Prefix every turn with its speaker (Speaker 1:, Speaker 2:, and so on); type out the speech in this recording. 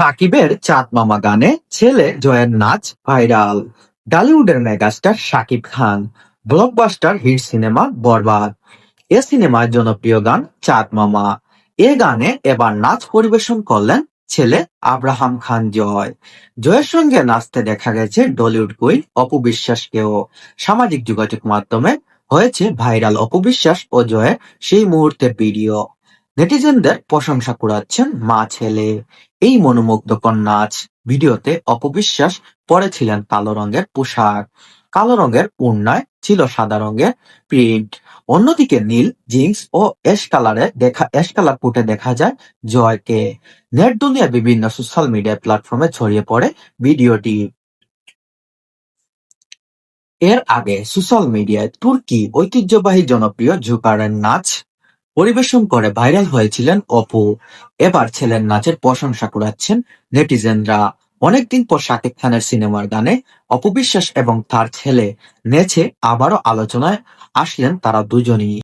Speaker 1: সাকিবের চাঁদ মামা গানে ছেলে জয়ের নাচ viral. টলিউডের megastar Shakib Khan blockbuster hit cinema বরবাদ এ সিনেমার জনপ্রিয় গান চাঁদ মামা। এ গানে এবার নাচ পরিবেশন করলেন ছেলে আব্রাহাম খান জয়। জয়ের সঙ্গে নাচতে দেখা গেছে টলিউড কুইন অপু বিশ্বাসকেও। সামাজিক যোগাযোগ মাধ্যমে হয়েছে ভাইরাল অপু বিশ্বাস ও জয়ের সেই মুহূর্তের ভিডিও। নেটিজেনদের প্রশংসা কুড়াচ্ছেন মা ছেলে। এই মনোমুগ্ধকর নাচ ভিডিওতে অপবিশ্বাস পরেছিলেন কালো রঙের পোশাক, কালো রঙের ওড়নায় ছিল সাদা রঙের প্রিন্ট। অন্যদিকে নীল জিন্স ও অ্যাশ কালার কোটে দেখা যায় জয়কে। নেট দুনিয়ার বিভিন্ন সোশ্যাল মিডিয়া প্ল্যাটফর্মে ছড়িয়ে পড়ে ভিডিওটি। এর আগে সোশ্যাল মিডিয়ায় তুর্কি ঐতিহ্যবাহী জনপ্রিয় জোকারের নাচ পরিবেশন করে ভাইরাল হয়েছিলেন অপু। এবার ছেলের নাচের প্রশংসা কুড়াচ্ছেন নেটিজেনরা। অনেকদিন পর শাকিব খানের সিনেমার গানে অপু বিশ্বাস এবং তার ছেলে নেচে আবারও আলোচনায় আসলেন তারা দুজনই।